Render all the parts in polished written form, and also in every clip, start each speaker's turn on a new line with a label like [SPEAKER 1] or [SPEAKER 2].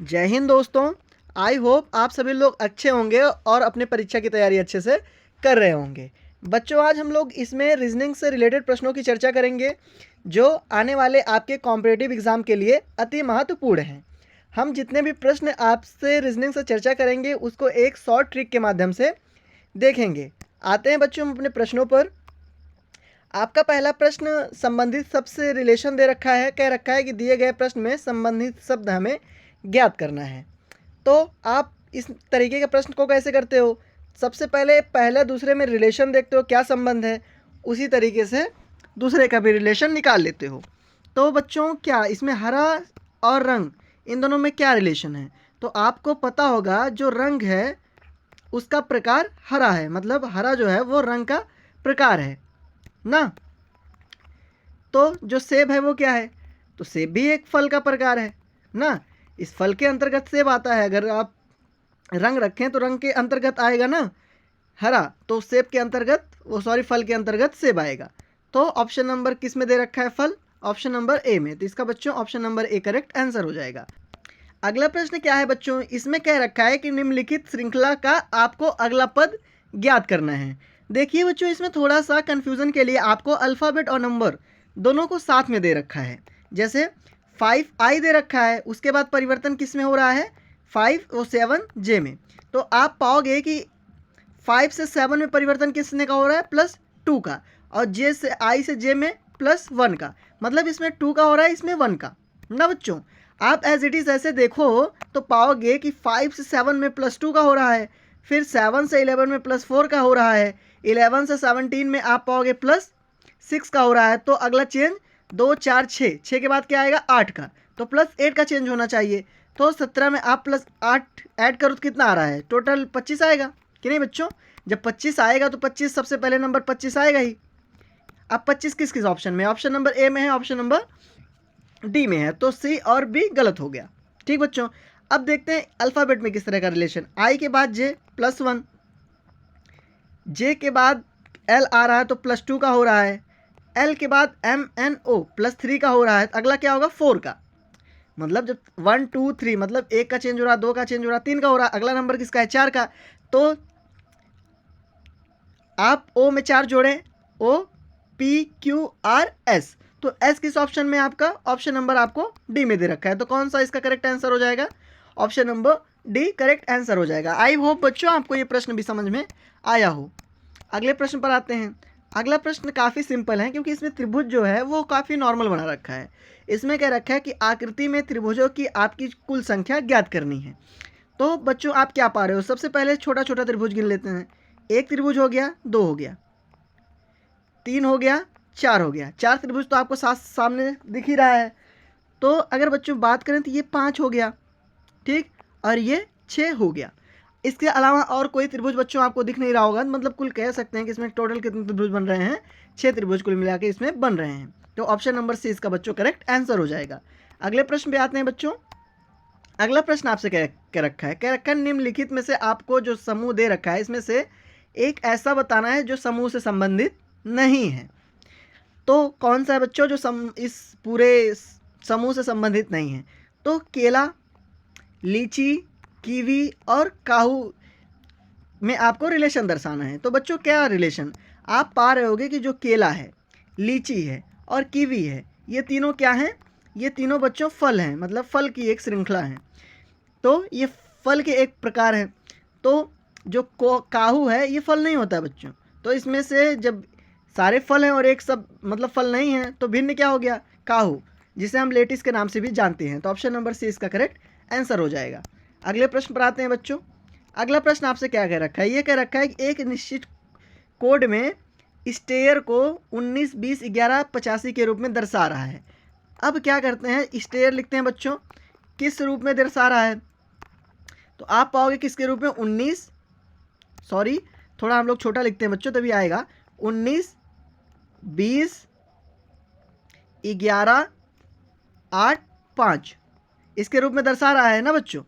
[SPEAKER 1] जय हिंद दोस्तों। I hope आप सभी लोग अच्छे होंगे और अपने परीक्षा की तैयारी अच्छे से कर रहे होंगे। बच्चों, आज हम लोग इसमें रीजनिंग से रिलेटेड प्रश्नों की चर्चा करेंगे जो आने वाले आपके कॉम्पिटिटिव एग्ज़ाम के लिए अति महत्वपूर्ण हैं। हम जितने भी प्रश्न आपसे रीजनिंग से चर्चा करेंगे उसको एक शॉर्ट ट्रिक के माध्यम से देखेंगे। आते हैं बच्चों अपने प्रश्नों पर। आपका पहला प्रश्न संबंधित शब्द से रिलेशन दे रखा है। कह रखा है कि दिए गए प्रश्न में संबंधित शब्द हमें ज्ञात करना है। तो आप इस तरीके के प्रश्न को कैसे करते हो? सबसे पहले दूसरे में रिलेशन देखते हो, क्या संबंध है, उसी तरीके से दूसरे का भी रिलेशन निकाल लेते हो। तो बच्चों, क्या इसमें हरा और रंग, इन दोनों में क्या रिलेशन है? तो आपको पता होगा जो रंग है उसका प्रकार हरा है, मतलब हरा जो है वो रंग का प्रकार है ना। तो जो सेब है वो क्या है? तो सेब भी एक फल का प्रकार है ना। इस फल के अंतर्गत सेब आता है। अगर आप रंग रखें तो रंग के अंतर्गत आएगा ना हरा, तो सेब के अंतर्गत फल के अंतर्गत सेब आएगा। तो ऑप्शन नंबर किस में दे रखा है? फल। ऑप्शन नंबर ए में। तो इसका बच्चों option number A correct answer हो जाएगा। अगला प्रश्न क्या है बच्चों? इसमें कह रखा है कि निम्नलिखित श्रृंखला का आपको अगला पद ज्ञात करना है। देखिए बच्चों, इसमें थोड़ा सा कंफ्यूजन के लिए आपको अल्फ़ाबेट और नंबर दोनों को साथ में दे रखा है। जैसे 5i दे रखा है, उसके बाद परिवर्तन किस में हो रहा है? 5 और 7j में। तो आप पाओगे कि 5 से 7 में परिवर्तन किसने का हो रहा है? +2 का। और j से i से j में +1 का। मतलब इसमें 2 का हो रहा है, इसमें 1 का ना बच्चों। आप एज इट इज़ ऐसे देखो तो पाओगे कि 5 से 7 में +2 का हो रहा है, फिर 7 से 11 में +4 का हो रहा है, 11 से 17 में आप पाओगे +6 का हो रहा है। तो अगला चेंज 2 4 6 के बाद क्या आएगा? 8 का। तो +8 का चेंज होना चाहिए। तो 17 में आप +8 ऐड करो तो कितना आ रहा है? टोटल 25 आएगा कि नहीं बच्चों? जब 25 आएगा तो 25 सबसे पहले नंबर 25 आएगा ही। अब 25 किस किस ऑप्शन में? ऑप्शन नंबर ए में है, ऑप्शन नंबर डी में है। तो सी और बी गलत हो गया। ठीक बच्चों, अब देखते हैं अल्फ़ाबेट में किस तरह का रिलेशन। आई के बाद जे +1, जे के बाद एल आ रहा है तो +2 का हो रहा है, एल के बाद MNO +3 का हो रहा है। अगला क्या होगा? 4 का। मतलब जब 1 2 3 मतलब 1 का चेंज हो रहा है, 2 का चेंज हो रहा है, 3 का हो रहा है। अगला नंबर किसका है? 4 का। तो आप ओ में 4 जोड़ें, OPQRS। तो एस किस ऑप्शन में आपका? ऑप्शन नंबर आपको डी में दे रखा है। तो कौन सा इसका करेक्ट आंसर हो जाएगा? Option number D correct answer हो जाएगा। आई होप बच्चों आपको ये प्रश्न भी समझ में आया हो। अगले प्रश्न पर आते हैं। अगला प्रश्न काफ़ी सिंपल है क्योंकि इसमें त्रिभुज जो है वो काफ़ी नॉर्मल बना रखा है। इसमें क्या रखा है कि आकृति में त्रिभुजों की आपकी कुल संख्या ज्ञात करनी है। तो बच्चों आप क्या पा रहे हो? सबसे पहले छोटा छोटा त्रिभुज गिन लेते हैं। एक त्रिभुज हो गया, 2 हो गया, 3 हो गया, 4 हो गया। 4 त्रिभुज तो आपको सामने दिख ही रहा है। तो अगर बच्चों बात करें तो ये 5 हो गया, ठीक, और ये 6 हो गया। इसके अलावा और कोई त्रिभुज बच्चों आपको दिख नहीं रहा होगा। मतलब कुल कह सकते हैं कि इसमें टोटल कितने त्रिभुज बन रहे हैं? 6 त्रिभुज कुल मिला के इसमें बन रहे हैं। तो ऑप्शन नंबर सी इसका बच्चों करेक्ट आंसर हो जाएगा। अगले प्रश्न पे आते हैं बच्चों। अगला प्रश्न आपसे कह रखा है निम्नलिखित में से आपको जो समूह दे रखा है इसमें से एक ऐसा बताना है जो समूह से संबंधित नहीं है। तो कौन सा है बच्चों जो इस पूरे समूह से संबंधित नहीं है? तो केला, लीची, कीवी और काहू में आपको रिलेशन दर्शाना है। तो बच्चों क्या रिलेशन? आप पा रहे होगे कि जो केला है, लीची है और कीवी है, ये तीनों क्या हैं? ये तीनों बच्चों फल हैं, मतलब फल की एक श्रृंखला है। तो ये फल के एक प्रकार है। तो जो काहू है ये फल नहीं होता है बच्चों। तो इसमें से जब सारे फल हैं और एक सब मतलब फल नहीं है तो भिन्न क्या हो गया? काहू, जिसे हम लेटिस के नाम से भी जानते हैं। तो ऑप्शन नंबर सी इसका करेक्ट आंसर हो जाएगा। अगले प्रश्न पर आते हैं बच्चों। अगला प्रश्न आपसे क्या कह रखा है? ये कह रखा है कि एक निश्चित कोड में स्टेयर को 19 20 11 85 के रूप में दर्शा रहा है। अब क्या करते हैं? स्टेयर लिखते हैं बच्चों, किस रूप में दर्शा रहा है? तो आप पाओगे किसके रूप में? 19, सॉरी थोड़ा हम लोग छोटा लिखते हैं बच्चों तभी आएगा। 19 20 11 8 5 इसके रूप में दर्शा रहा है ना बच्चों।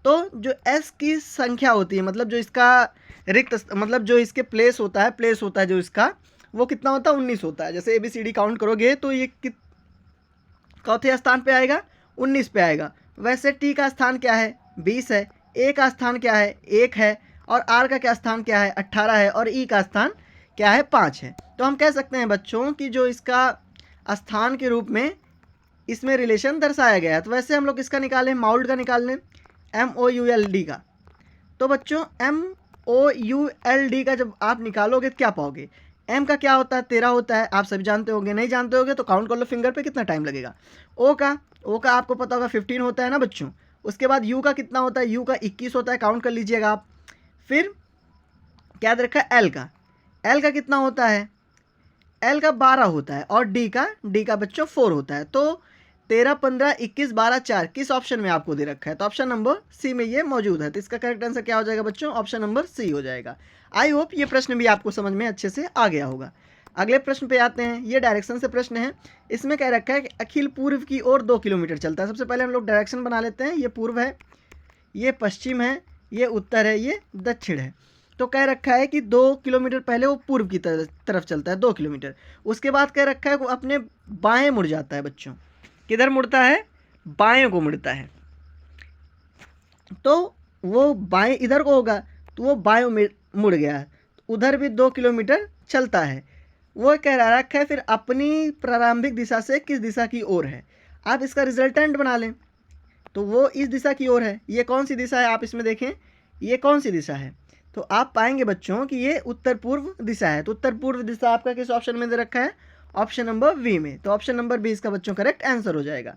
[SPEAKER 1] तो जो एस की संख्या होती है, मतलब जो इसका रिक्त मतलब जो इसके प्लेस होता है जो इसका, वो कितना होता है? 19 होता है। जैसे ABCD काउंट करोगे तो ये चौथे स्थान पे आएगा, 19 पे आएगा। वैसे टी का स्थान क्या है 20 है, ए का स्थान क्या है 1 है, और आर का क्या स्थान क्या है 18 है, और ई का स्थान क्या है 5 है। तो हम कह सकते हैं बच्चों कि जो इसका स्थान के रूप में इसमें रिलेशन दर्शाया गया है। तो वैसे हम लोग इसका निकालें, माउल्ड का निकाल लें, MOULD का। तो बच्चों MOULD का जब आप निकालोगे तो क्या पाओगे, M का क्या होता है 13 होता है, आप सभी जानते होंगे, नहीं जानते होंगे तो काउंट कर लो फिंगर पे कितना टाइम लगेगा। O का आपको पता होगा 15 होता है ना बच्चों। उसके बाद U का कितना होता है, U का 21 होता है, काउंट कर लीजिएगा आप। फिर क्या दे रखा है L का कितना होता है, L का 12 होता है, और D का बच्चों 4 होता है। तो 13, 15, 21, 12, 4 किस ऑप्शन में आपको दे रखा है, तो ऑप्शन नंबर सी में ये मौजूद है। तो इसका करेक्ट आंसर क्या हो जाएगा बच्चों, ऑप्शन नंबर सी हो जाएगा। आई होप ये प्रश्न भी आपको समझ में अच्छे से आ गया होगा। अगले प्रश्न पे आते हैं, ये डायरेक्शन से प्रश्न है। इसमें कह रखा है कि अखिल पूर्व की ओर 2 किलोमीटर चलता है। सबसे पहले हम लोग डायरेक्शन बना लेते हैं, ये पूर्व है, ये पश्चिम है, ये उत्तर है, ये दक्षिण है। तो कह रखा है कि 2 किलोमीटर पहले वो पूर्व की तरफ चलता है 2 किलोमीटर। उसके बाद कह रखा है वो अपने बाएं मुड़ जाता है बच्चों, किधर मुड़ता है, बाएं को मुड़ता है। तो वो बाएं इधर को होगा, तो वो बाएं मुड़ गया, उधर भी 2 किलोमीटर चलता है। वो कह रखा है फिर अपनी प्रारंभिक दिशा से किस दिशा की ओर है। आप इसका रिजल्टेंट बना लें, तो वो इस दिशा की ओर है। ये कौन सी दिशा है, आप इसमें देखें ये कौन सी दिशा है, तो आप पाएंगे बच्चों कि ये उत्तर पूर्व दिशा है। तो उत्तर पूर्व दिशा आपका किस ऑप्शन में दे रखा है, ऑप्शन नंबर बी में। तो ऑप्शन नंबर बी इसका बच्चों करेक्ट आंसर हो जाएगा।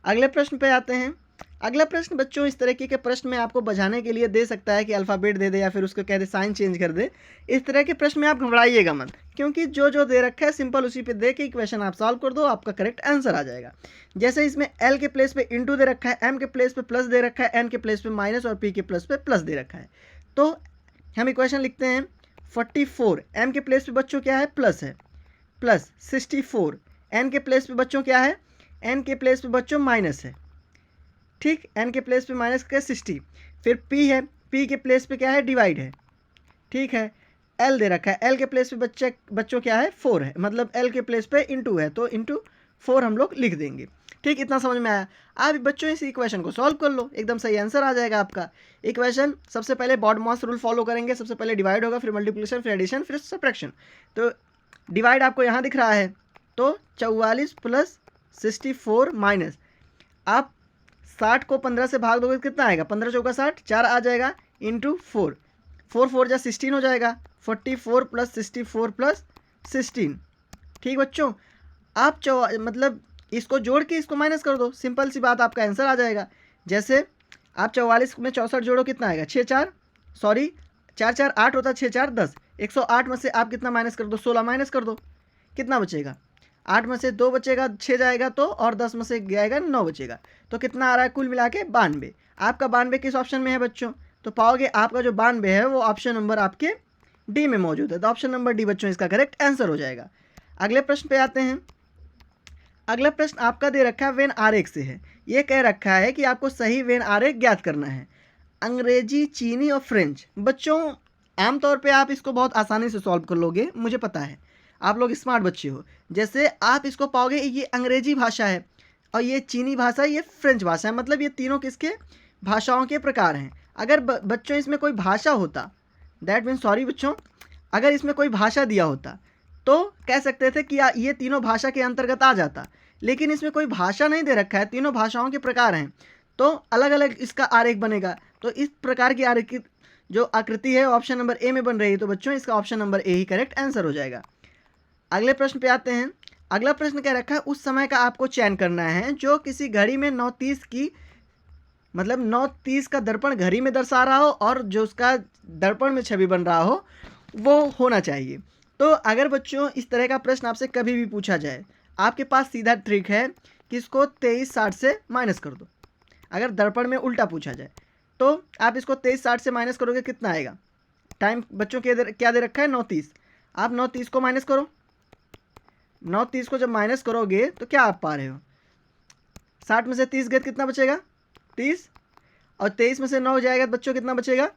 [SPEAKER 1] अगले प्रश्न पे आते हैं। अगला प्रश्न बच्चों इस तरीके के प्रश्न में आपको बजाने के लिए दे सकता है कि अल्फ़ाबेट दे दे या फिर उसको कह दे साइन चेंज कर दे। इस तरह के प्रश्न में आप घबराइएगा मत, क्योंकि जो दे रखा है सिंपल उसी पे दे के इक्वेशन आप सॉल्व कर दो, आपका करेक्ट आंसर आ जाएगा। जैसे इसमें एल के प्लेस पे इंटू दे रखा है, एम के प्लेस पे प्लस दे रखा है, एन के प्लेस पे माइनस और पी के प्लेस पे प्लस दे रखा है। तो हम इक्वेशन लिखते हैं 44, एम के प्लेस पे बच्चों क्या है प्लस है, प्लस 64, एन के प्लेस पे बच्चों क्या है, एन के प्लेस पे बच्चों माइनस है, ठीक, एन के प्लेस पे माइनस का 60। फिर पी है, पी के प्लेस पे क्या है डिवाइड है, ठीक है। एल दे रखा है, एल के प्लेस पे बच्चों क्या है 4 है, मतलब एल के प्लेस पे इंटू है, तो इंटू 4 हम लोग लिख देंगे। ठीक, इतना समझ में आया। आप बच्चों इस इक्वेशन को सॉल्व कर लो, एकदम सही आंसर आ जाएगा आपका। इक्वेशन सबसे पहले बॉडमॉस रूल फॉलो करेंगे, सबसे पहले डिवाइड होगा, फिर मल्टीप्लिकेशन, फिर एडिशन, फिर सब्ट्रैक्शन। तो डिवाइड आपको यहाँ दिख रहा है, तो 44 प्लस 64 माइनस, आप 60 को 15 से भाग दोगे तो कितना आएगा, 15 चौका 60, 4 आ जाएगा, इंटू 4, 4 4 जा 16 हो जाएगा, 44 प्लस 64 प्लस 16। ठीक बच्चों, आप मतलब इसको जोड़ के इसको माइनस कर दो, सिंपल सी बात, आपका आंसर आ जाएगा। जैसे आप 44 में 64 जोड़ो कितना आएगा 6 4 सॉरी 4 4 8 होता है, 6 4 10, 108 में से आप कितना माइनस कर दो 16 माइनस कर दो, कितना बचेगा 8 में से 2 बचेगा 6 जाएगा तो, और 10 में से जाएगा 9 बचेगा, तो कितना आ रहा है कुल मिला के 92। आपका 92 किस ऑप्शन में है बच्चों, तो पाओगे आपका जो 92 है वो ऑप्शन नंबर आपके डी में मौजूद है। तो ऑप्शन नंबर डी बच्चों इसका करेक्ट आंसर हो जाएगा। अगले प्रश्न पे आते हैं। अगला प्रश्न आपका दे रखा है वेन आरेख से है। ये कह रखा है कि आपको सही वेन आरेख ज्ञात करना है। अंग्रेजी, चीनी और फ्रेंच। बच्चों आमतौर पे आप इसको बहुत आसानी से सॉल्व कर लोगे, मुझे पता है आप लोग स्मार्ट बच्चे हो। जैसे आप इसको पाओगे, ये अंग्रेजी भाषा है और ये चीनी भाषा, ये फ्रेंच भाषा है, मतलब ये तीनों किसके भाषाओं के प्रकार हैं। अगर बच्चों इसमें कोई भाषा होता, दैट मीन्स सॉरी बच्चों, अगर इसमें कोई भाषा दिया होता तो कह सकते थे कि ये तीनों भाषा के अंतर्गत आ जाता, लेकिन इसमें कोई भाषा नहीं दे रखा है, तीनों भाषाओं के प्रकार हैं, तो अलग अलग इसका आरेख बनेगा। तो इस प्रकार की आरेख की जो आकृति है ऑप्शन नंबर ए में बन रही है, तो बच्चों इसका option number A he correct answer हो जाएगा। अगले प्रश्न पे आते हैं। अगला प्रश्न क्या रखा है, उस समय का आपको चयन करना है जो किसी घड़ी में 9:30 की, मतलब 9:30 का दर्पण घड़ी में दर्शा रहा हो और जो उसका दर्पण में छवि बन रहा हो वो होना चाहिए। तो अगर बच्चों इस तरह का प्रश्न आपसे कभी भी पूछा जाए, आपके पास सीधा ट्रिक है कि इसको 2360 से माइनस कर दो। अगर दर्पण में उल्टा पूछा जाए तो आप इसको 2360 से माइनस करोगे, कितना आएगा, टाइम बच्चों क्या दे रखा है 9:30, आप 9:30 को माइनस करो, 9:30 को जब माइनस करोगे तो क्या आप पा रहे हो, 60 में से 30 गए कितना बचेगा 30, और 23 में से 9 जाएगा बच्चों कितना बचेगा,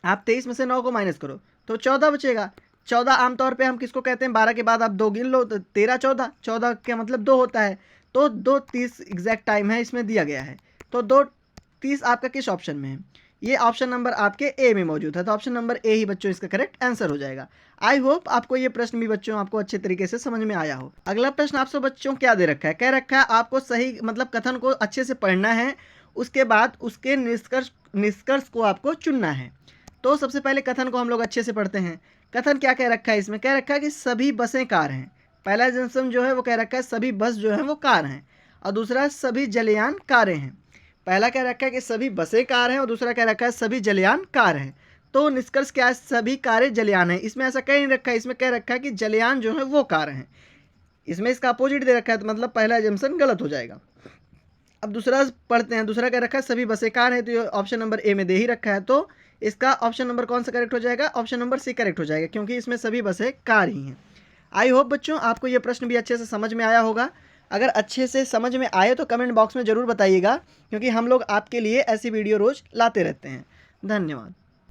[SPEAKER 1] आप 23 में से 9 को माइनस करो तो 14 बचेगा। 14 आमतौर पे हम किसको कहते हैं, 12 के बाद आप 2 गिन लो तो 13 14, 14 का मतलब 2 होता है, तो 2:30 एग्जैक्ट टाइम है इसमें दिया गया है। तो 2:30 आपका किस ऑप्शन में है? ये ऑप्शन नंबर आपके ए में मौजूद है, तो ऑप्शन नंबर ए ही बच्चों इसका करेक्ट आंसर हो जाएगा। आई होप आपको ये प्रश्न भी बच्चों आपको अच्छे तरीके से समझ में आया हो। अगला प्रश्न आपसे बच्चों क्या दे रखा है? कह रखा है आपको सही मतलब कथन को अच्छे से पढ़ना है, उसके बाद उसके निष्कर्ष को आपको चुनना है। तो सबसे पहले कथन को हम लोग अच्छे से पढ़ते हैं। कथन क्या कह रखा है इसमें? कह रखा है कि सभी बसें कार हैं। पहला जंक्शन जो है वो कह रखा है सभी बस जो है वो कार हैं, और दूसरा सभी जलयान कारें हैं। पहला कह रखा है कि सभी बसें कार हैं और दूसरा कह रखा है सभी जलयान कार हैं। तो निष्कर्ष क्या है? सभी कारें जलयान हैं। इसमें ऐसा कह नहीं रखा है, इसमें कह रखा है कि जलयान जो है वो कार हैं। इसमें इसका अपोजिट दे रखा है, तो मतलब पहला जंक्शन गलत हो जाएगा। अब दूसरा पढ़ते हैं। दूसरा कह रखा है सभी बसें कार हैं, तो ये ऑप्शन नंबर ए में दे ही रखा है, तो इसका ऑप्शन नंबर कौन सा करेक्ट हो जाएगा? ऑप्शन नंबर सी करेक्ट हो जाएगा, क्योंकि इसमें सभी बसें कार ही हैं। आई होप बच्चों आपको ये प्रश्न भी अच्छे से समझ में आया होगा। अगर अच्छे से समझ में आए तो कमेंट बॉक्स में ज़रूर बताइएगा, क्योंकि हम लोग आपके लिए ऐसी वीडियो रोज़ लाते रहते हैं। धन्यवाद।